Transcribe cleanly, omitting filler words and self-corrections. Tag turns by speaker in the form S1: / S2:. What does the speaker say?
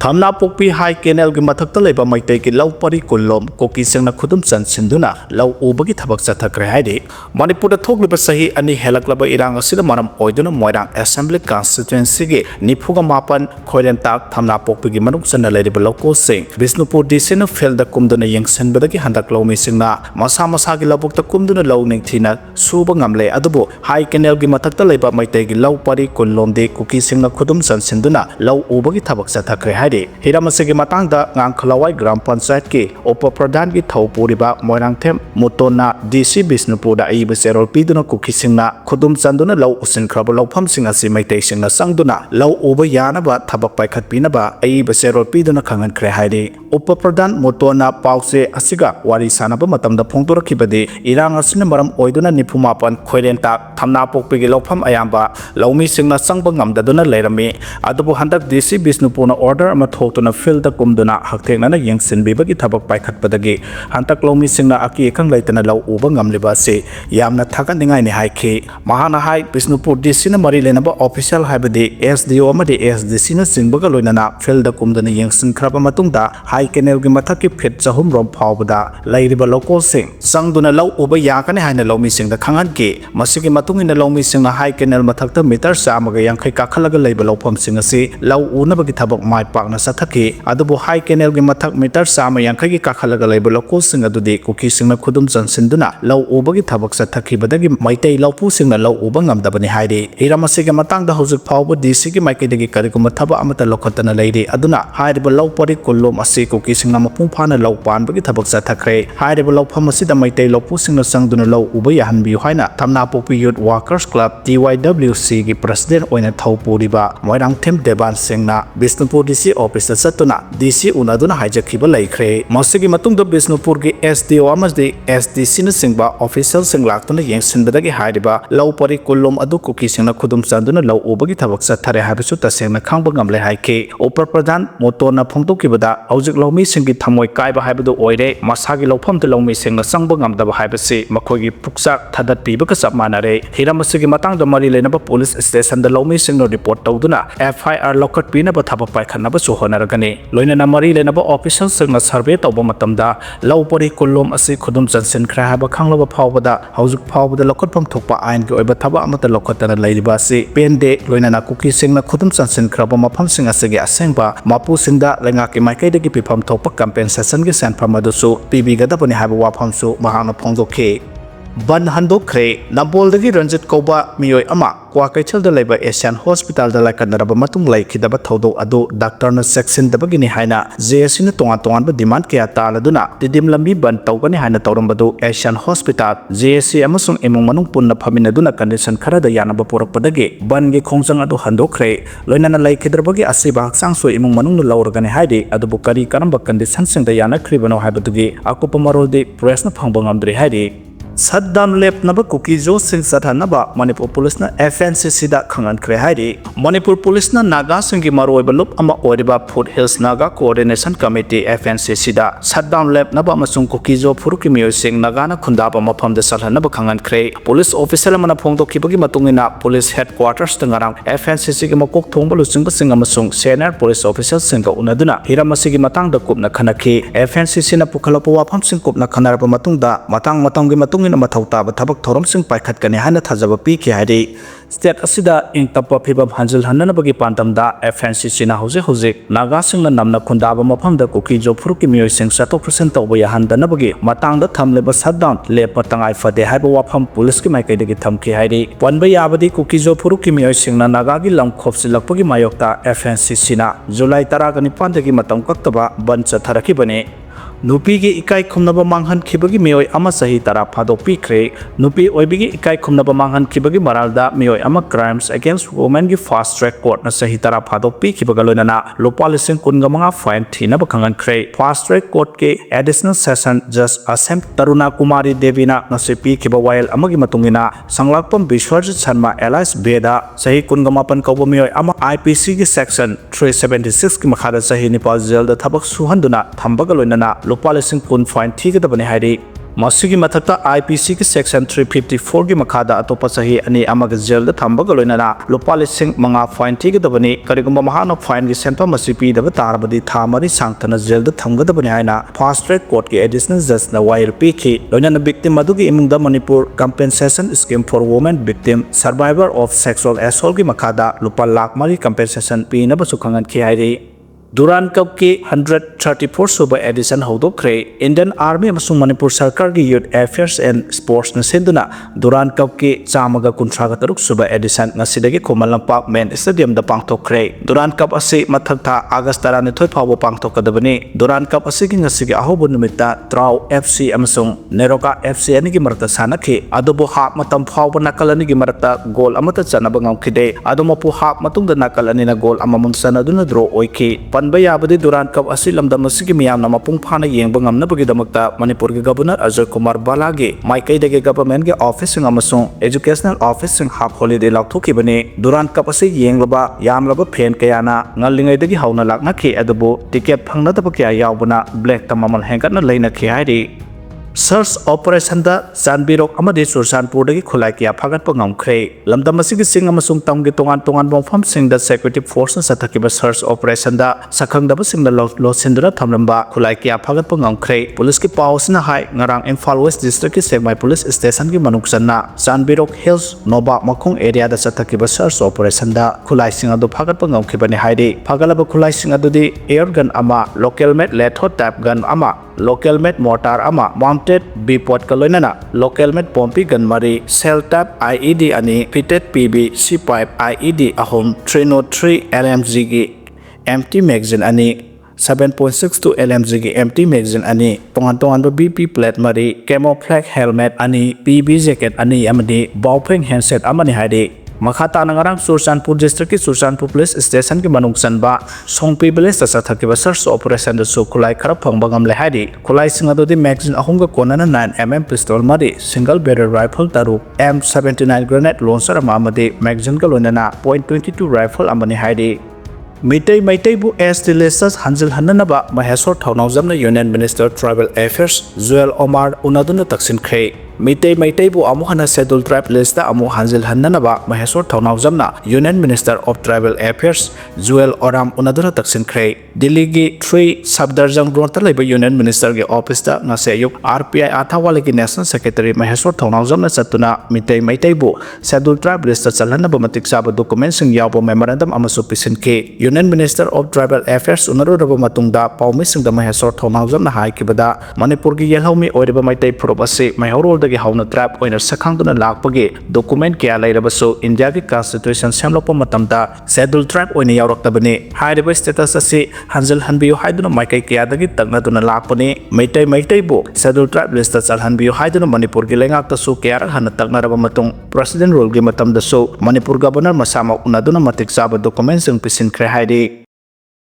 S1: Thamna pokpi hai kenel gi mathakta leba Meitei ki lau pari kullom kuki singna khudum chansinduna lau ubagi thabak chathakre haidi Manipur da thokliba sahi ani helaklaba irang asida maram oiduna Moirang Assembly Constituency gi nifuga mapan khoiren tak thamna pokpi gi manuk sanna leriba loko sing Bisnupur disena field da kumduna yengsenbada gi handak lomi singna masa gi labuk ta kumduna lau ningthina suba ngamle adubu hai kenel gi mathakta leba Meitei gi lau pari kullom de kuki singna khudum chansinduna lau ubagi thabak chathakre Hiramasi matangda ngang khalawai gram panchayat ki upa pradhan ki thaupuriba Moirang them mutona DC Bisnupur da aiba serol piduna kuki singna khudum chanduna lau usinkhre laupham sing asi Meitei singna sangduna lau uba yanaba thabak paikhat pinaba aiba serol piduna khangan khre haidi upa pradhan mutona pause asiga wari sanaba matamda phongtorakhibadi irang asina maram oiduna nifumapan khoiren tak thamna pokpi gi laupham ayamba laumi singna sangba ngamdaduna leirami adubu handak DC Bisnupur na order thotuna field da kumduna hakthengna yengsin bibagi thabak paikhatpadagi hantak lomi singna aki ekang laitana lau uba ngamliba se yamna thakaningai ni haikhe mahana hai Bisnupur DC na mari lenaba official haibadi SDO amadi SDC na singbaga loinana field da kumduna yengsin khraba matungda hai kenel gi mathaki phit chahum rom phawbada lairiba local sing sangduna lau uba yakane haina lomi singda khangan ke masigi matungina lomi singna hai kenel mathakta meter samaga yangkhai kakhalaga leiba lopham singasi lau unabagi thabak mai pakna sathaki adubu hai kenel gi mathak meter sama yangkhai gi kakhalaga leiba loko sing adudi kuki singna khudum chansinduna lau ubagi thabak sathaki badagi Meitei laupu singna lau uba ngamdabani haidi hiramasi gi matangda hojik phawba DC gi maikidagi kariguma thaba amata lokhatana leiri aduna hairiba lau pari kullom asi kuki singna mapung phana lau panbagi thabak sathakre hairiba laupham asida Meitei laupu singna sangduna lau uba yahanbi haina thamna pokpi youth workers club TYWC gi president oina thaupuriba Moirang them Deban singna Bisnupur DC office satuna DC unaduna haijakhiba laikhre masigi matungda Bisnupur gi SDO amadi SDC na singba official singlaktuna yengsinbadagi hairiba lau pari kullom adu kuki singna khudum chanduna lau ubagi thabak chathare habisu tasengna khangba ngamle haike upar pradhan motona phongtokibada hojik lomi singi thamoi kaiba haibadu oire masagi laupham de lomi singna sangba ngamdaba haibasi makhogi puksak thadat pibaga sapmanare hiramasigi matangda mari lenaba police station da lomi singno report tawduna FIR lokat pinaba thabak paikhanaba honaragani loinana mari lenaba official singna survey tawba matamda lau pari kullom asi khudum chansin khra haba khanglaba phawbada haujuk phawbada lokotpam thokpa ain gi oiba thaba amata lokotana leiriba si pende loinana kuki singna khudum chansin khra ba mafam sing asigi asengba mapu singda lenga ki maikai dagi pifam thokpa compensation gi senfam adusu pibi gadabani haba wafam su mahana phongdokhe ban handokre Nambol dagi Ranjit Koba miyoi ama kwa kaichal da laiba Asian Hospital da laikanaraba matung laikhidaba thodo adu doctor na section dabagini haina JSC na tongan ba demand kaya taladuna didim lambi ban tawgani haina tawrambadu Asian Hospital JSC amasung emong manung punna phaminaduna condition khara da yanaba porakpadagi ban gi khongchang adu handokre loinana laikhidrabagi asiba haksang so emong manung no lauragani haidi adu bukari karamba condition sing da yana khribano haibadugi akupa maroldi press na phangba ngamdri haidi Shutdown lep naba kuki jo sing chathanaba Manipur police na FNCC da khangan khre haidi Manipur police na Naga singi maroi balup ama oriba Foothills Naga Coordination Committee FNCC da shutdown lep naba amasung kuki jo furuki miyoi sing Naga na khundaba mafam da salhanaba khangan khre police officer mana phongdokhibagi matungina police headquarters da ngarang FNCC gi makok thongba lusingba sing amasung senior police officer singa unaduna hiramasi gi matang da kupna khanakhi FNCC na pukhalopa wafam sing kupna khanaraba matungda matang gi matung mathauta ba thabak thorom sing paikhat kani hana thajaba pi ki haidi state asida ingtapa phibam hanjil hanna bagi pantamda FNCC na hoje Naga sing na namna khundaba mafam da kuki jo furuki miyoi sing 100% tawba yahan dana bagi matang da thamleba shutdown lep matangai fade haiba wafam police ki maikai dagi thamki haidi panba yabadi kuki jo furuki miyoi sing na Naga gi lam khopsilakpagi mayokta FNCC na July 19 dagi matam kaktaba ban chatharaki bane Nupi gi ekai khumnaba manghan khibagi miyoi ama sahi tara phadok pikre Nupi oibigi ekai khumnaba manghan khibagi maralda miyoi ama crimes against women gi fast track court na sahi tara phadok pi khibaga loinana lupa lising kunga manga fine thina ba khangan khre fast track court ke additional session judge asem Taruna Kumari Devina na sepi khiba while amagi matungina sanglakpam Bishwarjit Sharma Elias Beda sahi kunga mapan kauba miyoi ama IPC gi section 376 ki makhada sahi Nepal jail da thabak suhanduna thambaga loinana lupa lising kun fine thiga da bani haidi ꯃꯁꯤꯒꯤ ꯃꯊꯛꯇ IPC ꯒꯤ section 354 ꯒꯤ ꯃꯈꯥꯗ ꯑꯇꯣꯞꯄ ꯆꯍꯤ ꯑꯅꯤ ꯑꯃꯒ ꯖꯦꯜꯗ ꯊꯝꯕꯒ ꯂꯣꯏꯅꯅ ꯂꯨꯄꯥ 5,000 ꯐꯥꯏꯟ ꯊꯤꯒꯗꯕꯅꯤ ꯀꯔꯤꯒꯨꯝꯕ ꯃꯍꯥꯛꯅ ꯐꯥꯏꯟꯒꯤ ꯁꯦꯟꯐꯝ ꯑꯁꯤ ꯄꯤꯗꯕ ꯇꯥꯔꯕꯗꯤ ꯊꯥ 4 ꯁꯥꯡꯊꯅ ꯖꯦꯜꯗ ꯊꯝꯒꯗꯕꯅꯤ ꯍꯥꯏꯅ ꯐꯥꯁꯠ ꯇ꯭ꯔꯦꯛ ꯀꯣꯔꯠꯀꯤ ꯑꯦꯗꯤꯁꯅꯦꯜ ꯖꯖꯅ ꯋꯥꯌꯦꯜ ꯄꯤꯈꯤ ꯂꯣꯏꯅꯅ ꯚꯤꯛꯇꯤꯝ ꯑꯗꯨꯒꯤ ꯏꯃꯨꯡꯗ Manipur compensation scheme for women victim survivor of sexual ꯑꯦꯁꯣꯜꯠꯀꯤ ꯃꯈꯥꯗ ꯂꯨꯄꯥ 3,00,000 ꯀꯝꯄꯦꯟꯁꯦꯁꯟ ꯄꯤꯅꯕꯁꯨ ꯈꯪꯍꯟꯈꯤ ꯍꯥꯏꯔꯤ ꯗꯨꯔꯥꯟ ꯀꯞꯀꯤ 134 ꯁꯨꯕ एडिशन हौदोखरे इंडियन आर्मी अमसुंग मणिपुर सरकार की यूथ अफेयर्स एंड स्पोर्ट्स न सिंधुना दुरान कप की 136 सुबा addition ngsidagi khomal lampak main stadium da pangthokre duran cup asi mathakta august 12 फावबो pangthokadabani duran cup asi gi ngasigi ahobu numita trau fc amasung neroka fc ani gi marakta sanakhi adubo hap matam फावबो nakalani gi marakta goal amata chanaba ngamkhide adumapu hap matungda nakalani na goal amamung sanaduna draw oiki panba yabadi duran cup asi lamdam asigi miyamna mapung phana yengba ngamnabagi damakta manipur gi governor ajay kumar balagi Meitei dagi government gi office sing amasung educational office sing half holiday laukhoki bani duran cup asi yenglaba yamlaba fan kayana ngallingai dagi hauna laknakhi adubu ticket phangnadaba kya yawbuna black tamamal hengatna lainakhi hairi Search operation da Sanbirok amadi Sursanpur dagi khulai kya phagatpa ngamkhre lamdam asigi sing amasung tamgi tongan mongfam sing da security forces athakiba search operation da sakhangdaba sing da losindra thamlamba khulai kya phagatpa ngamkhre police ki pawsna hai ngarang Imphal West district ki Segmai police station ki manuksanna Sanbirok hills noba makhung area da sathakiba search operation da khulai sing adu phagatpa ngamkhibani haidi phagalaba khulai sing adu di air gun ama local made lethot type gun ama local made mortar ama mounted bipod kaloinana local made pompi gun mari cell type IED ani fitted PB C5 IED ahom 303 LMG gi empty magazine ani 7.62 LMG gi empty magazine ani tongan BP plate mari camouflage helmet ani PB jacket ani amadi baupeng handset amani haidi Makata nangarang Sursanpur district ki Sursanpur police station ki manung sanba songpi police sa thakiba search operation da su khulai kharap phangbangam le haidi khulai singa do di magazine ahunga konana 9mm pistol mari single barrel rifle taru M79 grenade launcher amadi magazine ka loinana .22 rifle amani haidi Meitei bu as the lessons Hanjil Hananaba Mahesor Thaunawjamna Union Minister Tribal Affairs Joel Omar unaduna taksinkhre Meitei bu amuhana scheduled tribe list da amu Hanjil Hananaba Mahesor Thaunawjamna Union Minister of Tribal Affairs Joel Oram unaduna taksinkhre Delhi gi 3 Sabdarjang Ronta leba Union Minister ge office da ngase yuk RPI athawale gi National Secretary Mahesor Thaunawjamna chatuna Meitei bu scheduled tribe list da chalhanaba matik saba documents sing yawbo memorandum amasu pisinke Union Minister of Tribal Affairs unaruraba matungda paumisingda Mahesor Thaunawjamna haikibada Manipur gi yelhaumi oiriba Meitei phurop asi Maihorol dagi hauna trap oina sakhangduna lakpagi document kya lairabasu India gi constitution semlokpa matamda scheduled tribe oina yawraktabani hairiba status asi Hanjil Hanbiyu haiduna maikai kya dagi taknaduna lakpani Meitei bu scheduled tribe list ta chalhanbiyu haiduna Manipur gi lengakta su kya rak hana taknaraba matung president rule gi matamda su Manipur governor masama unaduna matik saba documents sing pisinkhre haidi